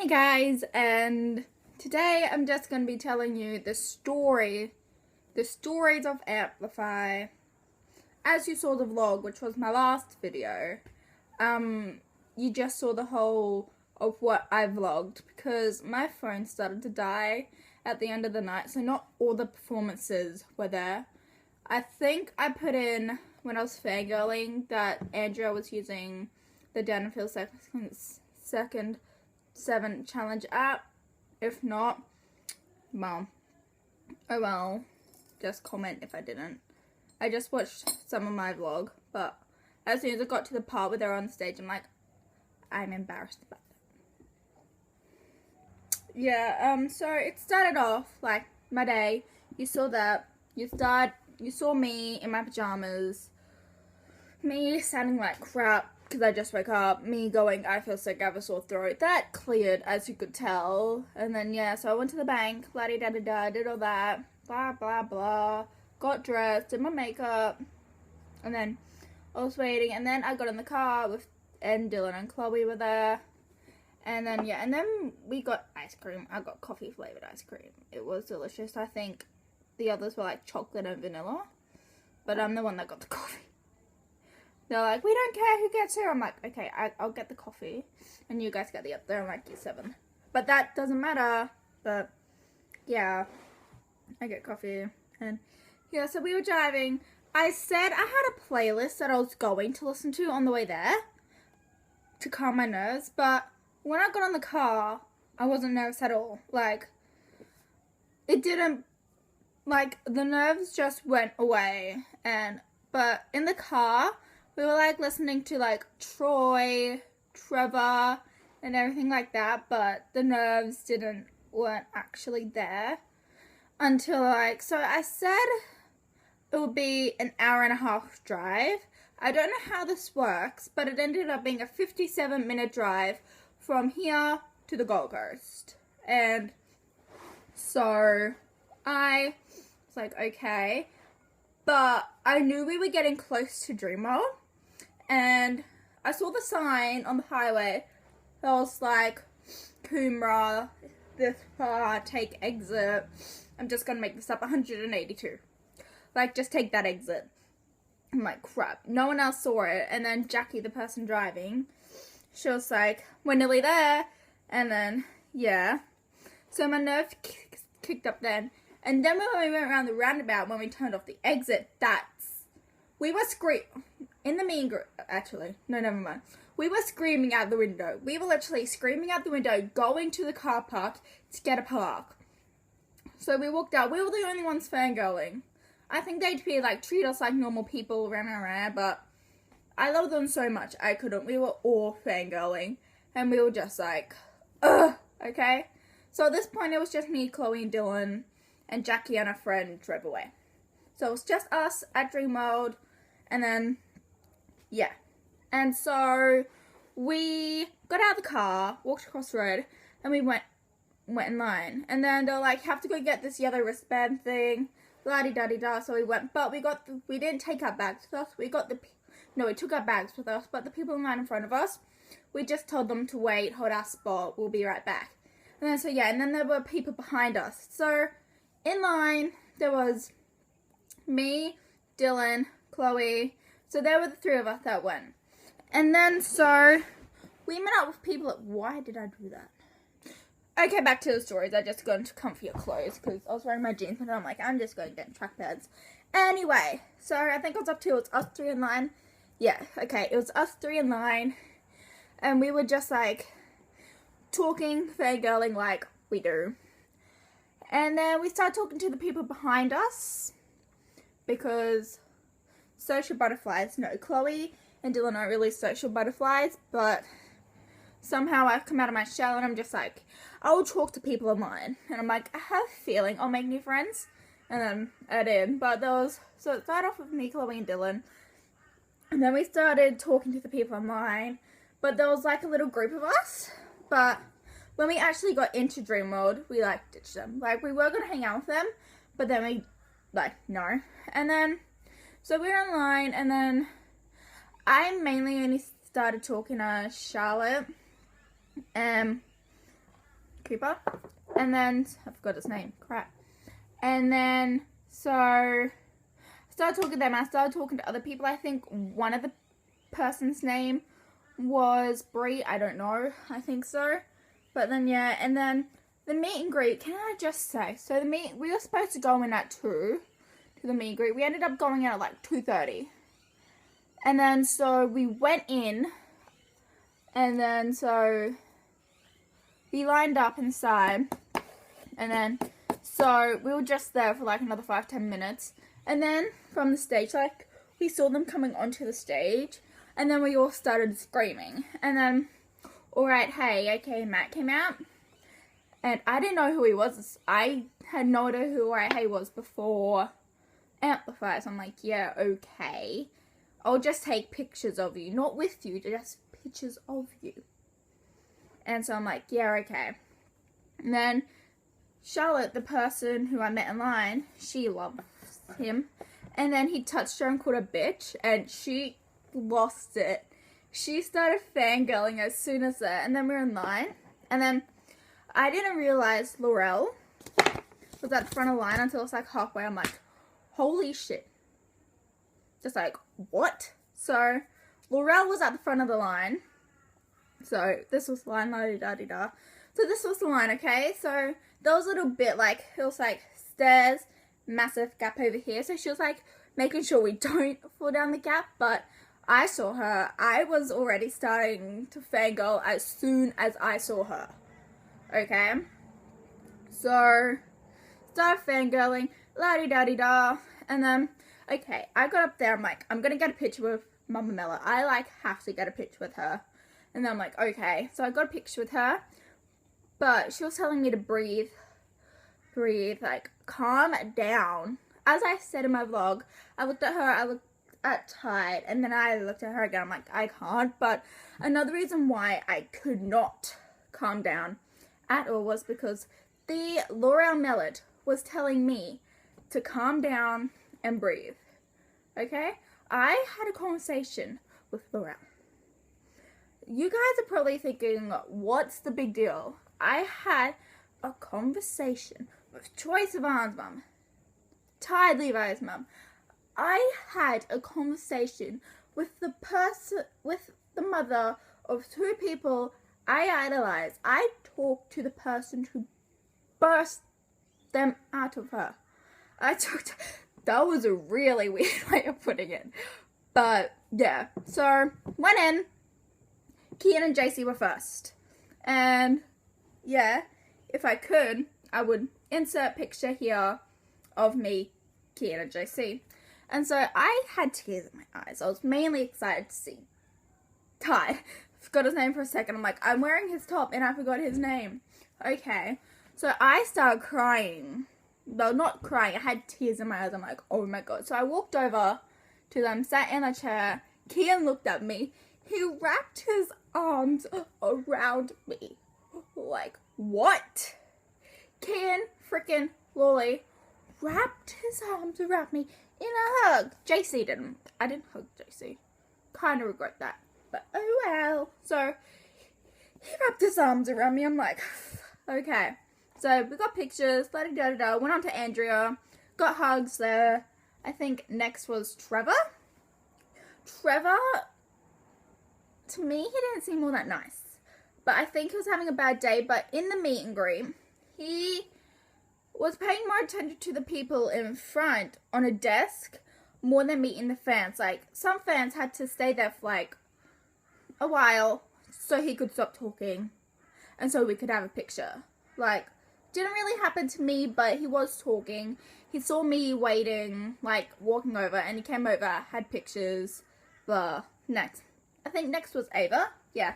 Hey guys, and today I'm just going to be telling you the stories of Amplify. As you saw the vlog, which was my last video, you just saw the whole of what I vlogged because my phone started to die at the end of the night, so not all the performances were there. I think I put in, when I was fangirling, that Andrea was using the Danville second 7 challenge app. If not, well, oh well, just comment if I didn't. I just watched some of my vlog, but as soon as I got to the part where they're on stage, I'm like, I'm embarrassed about that. Yeah, so it started off like my day. You saw that. You saw me in my pajamas, me sounding like crap because I just woke up, me going, I feel sick, I have a sore throat. That cleared, as you could tell. And then, yeah, so I went to the bank, la-di-da-da-da, did all that, blah, blah, blah, got dressed, did my makeup, and then I was waiting, and then I got in the car and Dylan and Chloe were there. And then, yeah, and then we got ice cream. I got coffee-flavored ice cream. It was delicious. I think the others were like chocolate and vanilla, but I'm the one that got the coffee. They're like, we don't care who gets here. I'm like, okay, I'll get the coffee, and you guys get the other. I'm like, you 7. But that doesn't matter. But yeah, I get coffee, and yeah. So we were driving. I said I had a playlist that I was going to listen to on the way there to calm my nerves. But when I got on the car, I wasn't nervous at all. Like, it didn't. Like, the nerves just went away. But in the car, we were like listening to like Troy, Trevor, and everything like that, but the nerves weren't actually there until so I said it would be an hour and a half drive. I don't know how this works, but it ended up being a 57-minute drive from here to the Gold Coast. And so I was like, okay, but I knew we were getting close to Dreamworld. And I saw the sign on the highway that was like, Coomera, this far, take exit. I'm just gonna make this up, 182. Like, just take that exit. I'm like, crap. No one else saw it. And then Jackie, the person driving, she was like, we're nearly there. And then, yeah. So my nerve kicked up then. And then when we went around the roundabout, when we turned off the exit, we were screaming. In the mean group, actually, no, never mind. We were screaming out the window. We were literally screaming out the window, going to the car park to get a park. So we walked out. We were the only ones fangirling. I think they'd treat us like normal people, but I love them so much. I couldn't. We were all fangirling. And we were just like, ugh, okay? So at this point, it was just me, Chloe, and Dylan, and Jackie and a friend drove away. So it was just us at Dreamworld, and then, yeah. And so we got out of the car, walked across the road, and we went in line. And then they're like, have to go get this yellow wristband thing, la-di-da-di-da. So we went, but we didn't take our bags with us. We took our bags with us, but the people in line in front of us, we just told them to wait, hold our spot, we'll be right back. And then, so yeah, and then there were people behind us. So in line, there was me, Dylan, Chloe. So there were the 3 of us that went. And then, so we met up with people why did I do that? Okay, back to the stories. I just got into comfier clothes because I was wearing my jeans and I'm like, I'm just going to get track pads. Anyway, so I think it was us 3 in line. Yeah, okay, it was us 3 in line. And we were just like talking, fangirling like we do. And then we started talking to the people behind us because social butterflies, no, Chloe and Dylan aren't really social butterflies, but somehow I've come out of my shell and I'm just like, I will talk to people online. And I'm like, I have a feeling I'll make new friends. And then I did. But so it started off with me, Chloe, and Dylan. And then we started talking to the people online. But there was like a little group of us. But when we actually got into Dreamworld, we ditched them. We were going to hang out with them, but then we, no. And then, so we were online, and then I mainly only started talking to Charlotte. Cooper. And then, I forgot his name, crap. And then, so, I started talking to them. I started talking to other people. I think one of the person's name was Brie. I don't know. I think so. But then, yeah. And then, the meet and greet, can I just say, so we were supposed to go in at 2 to the meet and greet. We ended up going in at like 2:30. And then, so we went in, and then, so we lined up inside, and then, so we were just there for like another 5-10 minutes, and then from the stage, like, we saw them coming onto the stage, and then we all started screaming, and then, alright, hey, okay, Matt came out, and I didn't know who he was. I had no idea who Alright Hey was before Amplify, so I'm like, yeah, okay, I'll just take pictures of you, not with you, just pictures of you. And so I'm like, yeah, okay. And then Charlotte, the person who I met in line, she loves him. And then he touched her and called her bitch, and she lost it. She started fangirling as soon as that. And then we were in line. And then I didn't realize Laurel was at the front of the line until it was like halfway. I'm like, holy shit. Just like, what? So Laurel was at the front of the line. So this was the line, la-di-da-di-da. So this was the line, okay? So there was a little bit like, it was like stairs, massive gap over here. So she was like making sure we don't fall down the gap. But I saw her. I was already starting to fangirl as soon as I saw her. Okay? So, started fangirling, la-di-da-di-da. And then, okay, I got up there. I'm like, I'm going to get a picture with Mama Mella. I like have to get a picture with her. And then I'm like, okay. So I got a picture with her. But she was telling me to breathe, like, calm down. As I said in my vlog, I looked at her, I looked at Tide, and then I looked at her again. I'm like, I can't. But another reason why I could not calm down at all was because the L'Oreal Mellet was telling me to calm down and breathe. Okay? I had a conversation with L'Oreal. You guys are probably thinking, what's the big deal? I had a conversation with Troye Sivan's mum, Tide Levi's mum. I had a conversation with the mother of 2 people I idolize. I talked to the person who burst them out of her. That was a really weird way of putting it. But, yeah. So, went in. Kian and JC were first. And, yeah, if I could, I would insert picture here of me, Kian and JC. And so, I had tears in my eyes. I was mainly excited to see Ty. Forgot his name for a second. I'm like, I'm wearing his top and I forgot his name. Okay. So, I started crying. Well, not crying. I had tears in my eyes. I'm like, oh my god. So, I walked over to them, sat in a chair. Kian looked at me. He wrapped his arms around me. Like, what? Kian freaking Lolly wrapped his arms around me in a hug. JC didn't. I didn't hug JC. Kind of regret that. But oh well. So, he wrapped his arms around me. I'm like, okay. So, we got pictures. Da-da-da-da. Went on to Andrea. Got hugs there. I think next was Trevor. Trevor, to me, he didn't seem all that nice. But I think he was having a bad day. But in the meet and greet, he was paying more attention to the people in front on a desk more than meeting the fans. Like, some fans had to stay there for, like, a while so he could stop talking and so we could have a picture. Like, didn't really happen to me, but he was talking. He saw me waiting, like, walking over, and he came over, had pictures. But next. I think next was Ava. Yeah.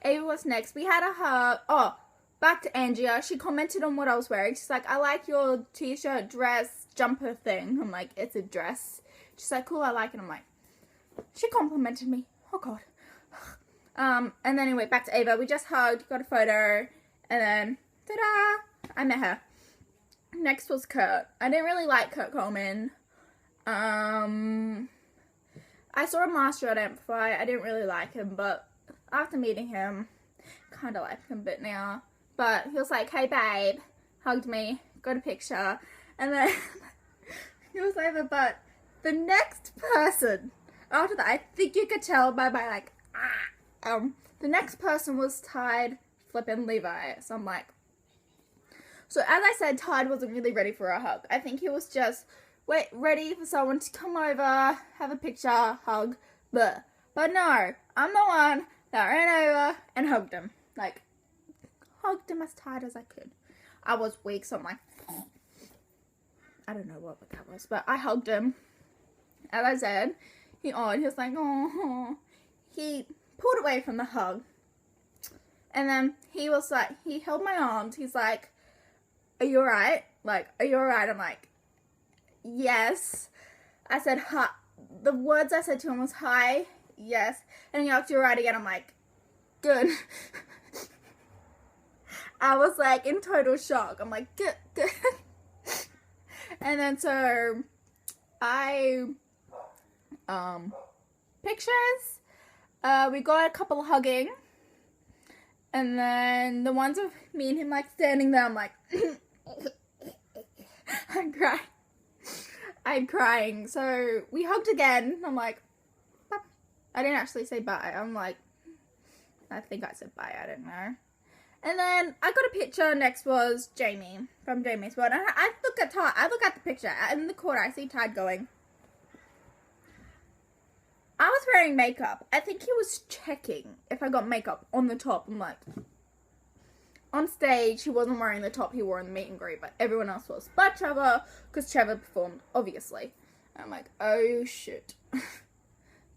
Ava was next. We had a hug. Oh, back to Andrea. She commented on what I was wearing. She's like, I like your t-shirt, dress, jumper thing. I'm like, it's a dress. She's like, cool, I like it. I'm like, she complimented me. Oh, God. And then anyway, back to Ava. We just hugged, got a photo, and then, ta-da, I met her. Next was Kurt. I didn't really like Kurt Coleman. I saw him last year at Amplify. I didn't really like him, but after meeting him, kind of like him a bit now. But he was like, hey babe, hugged me, got a picture, and then he was over. But the next person after that, I think you could tell by my like, the next person was Tide flipping Levi. So I'm like, so as I said, Tide wasn't really ready for a hug. I think he was just ready for someone to come over, have a picture, hug, but no, I'm the one that ran over and hugged him. Like, hugged him as tight as I could. I was weak, so I'm like, I don't know what that was, but I hugged him. As I said, he was like, oh. He pulled away from the hug. And then he was like, he held my arms. He's like, are you alright? Like, are you alright? I'm like, yes. I said, hi. The words I said to him was, hi, yes. And he asked, you alright again? I'm like, good. I was like in total shock. I'm like, good. And then so I, pictures. We got a couple hugging. And then the ones of me and him like standing there, I'm like, I'm crying. So we hugged again. I'm like, bye. I didn't actually say bye. I'm like, I think I said bye. I don't know. And then I got a picture. Next was Jamie from Jamie's World. And I look at Tide. I look at the picture in the corner. I see Tide going. I was wearing makeup. I think he was checking if I got makeup on the top. I'm like, on stage, he wasn't wearing the top he wore in the meet and greet, but everyone else was. But Trevor, because Trevor performed, obviously. And I'm like, oh shit.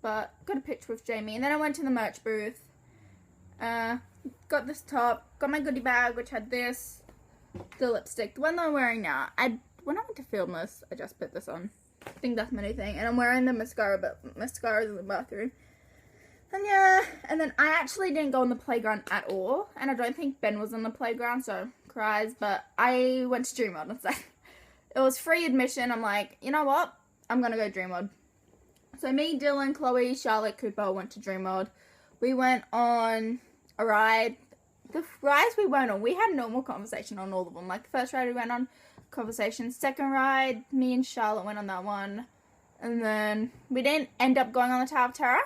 But got a picture with Jamie. And then I went to the merch booth. Got this top. Got my goodie bag, which had this. The lipstick. The one that I'm wearing now. When I went to film this, I just put this on. I think that's my new thing. And I'm wearing the mascara, but mascara's in the bathroom. And yeah, and then I actually didn't go on the playground at all. And I don't think Ben was on the playground, so cries. But I went to Dreamworld instead. It was free admission. I'm like, you know what? I'm going to go Dreamworld. So me, Dylan, Chloe, Charlotte, Cooper went to Dreamworld. We went on a ride. The rides we went on, we had normal conversation on all of them. Like the first ride we went on, conversation. Second ride, me and Charlotte went on that one. And then we didn't end up going on the Tower of Terror.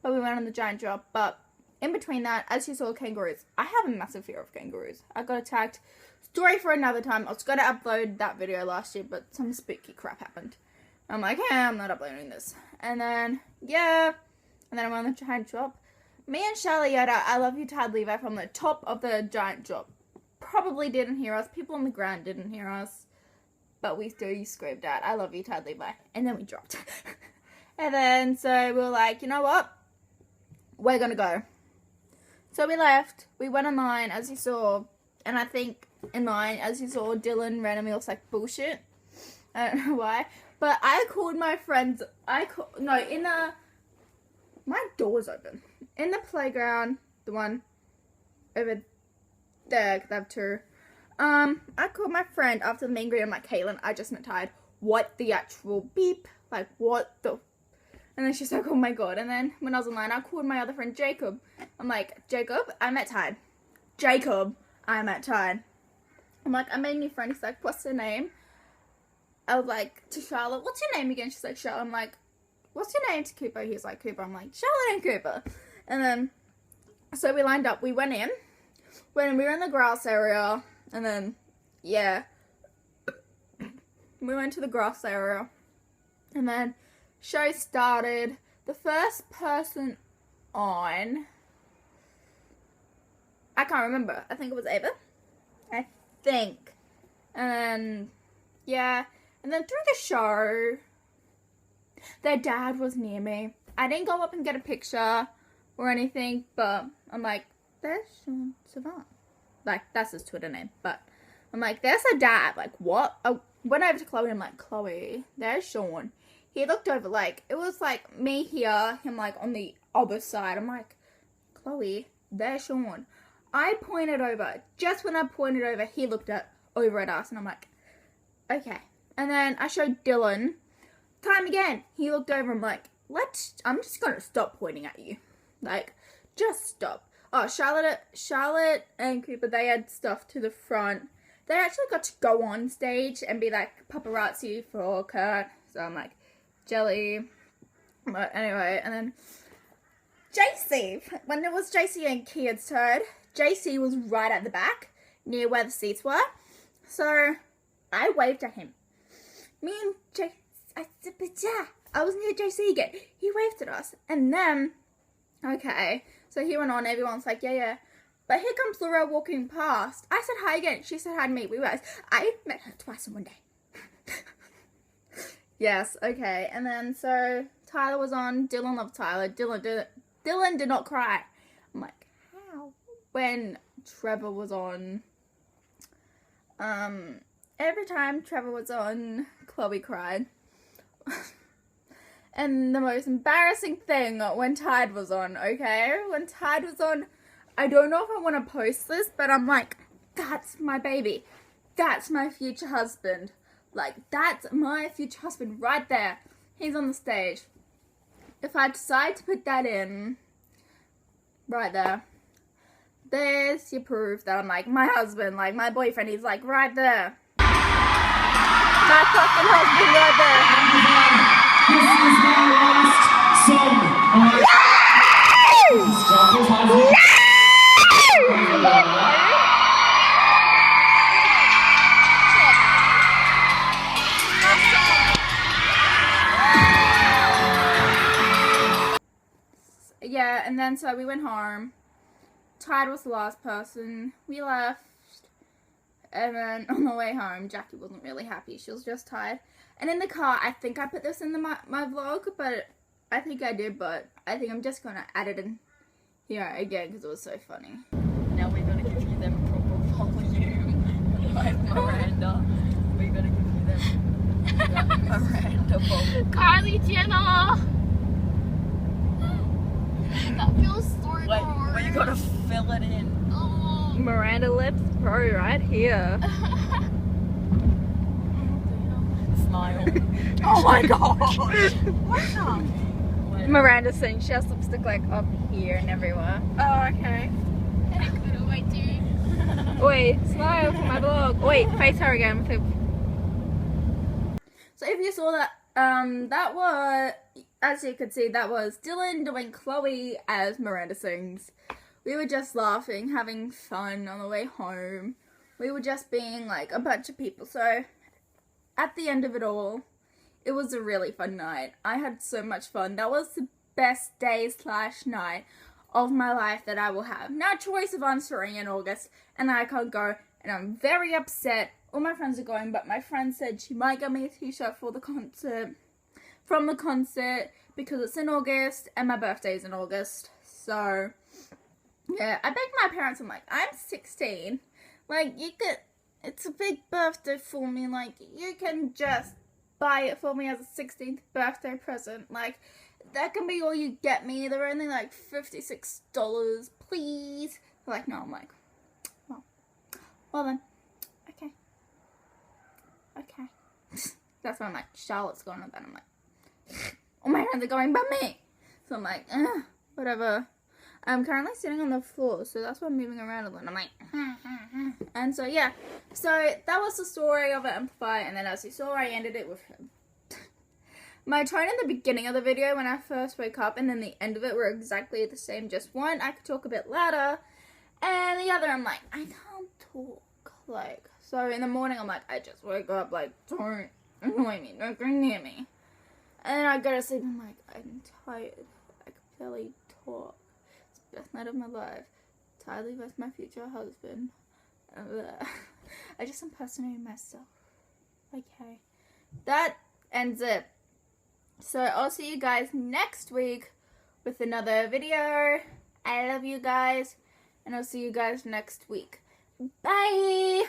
But we went on the giant drop. But in between that, as you saw, kangaroos. I have a massive fear of kangaroos. I got attacked. Story for another time. I was going to upload that video last year, but some spooky crap happened. I'm like, hey, I'm not uploading this. And then, yeah. And then I went on the giant drop. Me and Charlotte yelled out, I love you, Tad Levi, from the top of the giant drop. Probably didn't hear us. People on the ground didn't hear us. But we still screamed out, I love you, Tad Levi. And then we dropped. And then, so we were like, you know what? We're going to go. So we left. We went online, as you saw. And I think in line, as you saw, Dylan randomly was like, bullshit. I don't know why. But I called my friends. My door was open. In the playground, the one over there, because I have two. I called my friend after the meet and greet. I'm like, Caitlin, I just met Tide. What the actual beep? Like, what the... And then she's like, oh my god. And then when I was online, I called my other friend, Jacob. I'm like, Jacob, I met Tide. Jacob, I met Tide. I'm like, I made a new friend. He's like, what's her name? I was like, to Charlotte, what's your name again? She's like, Charlotte. I'm like, what's your name to Cooper? He's like, Cooper. I'm like, Charlotte and Cooper. And then, so we lined up. We went in. When we were in the grass area. And then, yeah. We went to the grass area. And then, show started. The first person on, I can't remember. I think it was Ava. I think. And then, yeah. And then through the show, their dad was near me. I didn't go up and get a picture or anything, but I'm like, there's Sean Savant. Like, that's his Twitter name. But I'm like, there's her dad. Like, what? I went over to Chloe. I'm like, Chloe, there's Sean. He looked over, like, it was like me here, him like on the other side. I'm like, Chloe, there's Sean. I pointed over. Just when I pointed over, he looked over at us. And I'm like, okay. And then I showed Dylan. Time again. He looked over. I'm like, I'm just going to stop pointing at you. Like, just stop. Oh, Charlotte and Cooper, they had stuff to the front. They actually got to go on stage and be like paparazzi for Kurt. So I'm like, jelly. But anyway, and then JC. When it was JC and Kia's turn, JC was right at the back, near where the seats were. So I waved at him. Me and JC, I was near JC again. He waved at us. And then, okay, so he went on. Everyone's like, yeah. But here comes Laura walking past. I said hi again. She said hi to me. I met her twice in one day. Yes, okay. And then, so Tyler was on. Dylan loved Tyler. Dylan did not cry. I'm like, how? When Trevor was on, every time Trevor was on, Chloe cried. And the most embarrassing thing when Tide was on, okay? When Tide was on, I don't know if I want to post this, but I'm like, that's my baby. That's my future husband. Like, that's my future husband right there. He's on the stage. If I decide to put that in, right there, there's your proof that I'm like, my husband, like my boyfriend, he's like right there. My fucking husband right there. This is my last song. Yeah, and then so we went home. Tide was the last person. We left. And then on the way home, Jackie wasn't really happy. She was just tired. And in the car, I think I put this in my vlog, but I think I did, but I think I'm just going to add it in here again because it was so funny. Now we're going to give you them proper volume. Like Miranda. We're going to give you them Miranda volume. Kylie Jenner! That feels so good. Wait, you got to fill it in. Oh. Miranda Lips Pro right here. Smile. Oh my gosh! What the? Miranda sings. She has lipstick like up here and everywhere. Oh, okay. What do I do? Wait, smile for my vlog. Wait, face her again. So if you saw that, that was, as you could see, that was Dylan doing Chloe as Miranda sings. We were just laughing, having fun on the way home. We were just being like a bunch of people. So at the end of it all, it was a really fun night. I had so much fun. That was the best day/night of my life that I will have. Now, Choice Yvonne's touring in August, and I can't go, and I'm very upset. All my friends are going, but my friend said she might get me a t-shirt for the concert, from the concert, because it's in August, and my birthday is in August. So, yeah, I begged my parents, I'm like, I'm 16. Like, it's a big birthday for me. Like, you can just buy it for me as a 16th birthday present. Like, that can be all you get me. They're only like $56, please. They're like, no. I'm like, well then, okay. That's why I'm like, Charlotte's going with that. I'm like, all my friends are going but me. So I'm like, whatever. I'm currently sitting on the floor, so that's why I'm moving around a lot. I'm like, and so yeah. So that was the story of Amplify, and then as you saw, I ended it with my tone in the beginning of the video when I first woke up, and then the end of it were exactly the same. Just one, I could talk a bit louder, and the other, I'm like, I can't talk. Like, so in the morning, I'm like, I just woke up. Like, don't annoy me. Don't go near me. And then I go to sleep. I'm like, I'm tired. I can barely talk. It's the best night of my life. Tyler was my future husband. I just impersonated myself. Okay. That ends it. So I'll see you guys next week with another video. I love you guys. And I'll see you guys next week. Bye!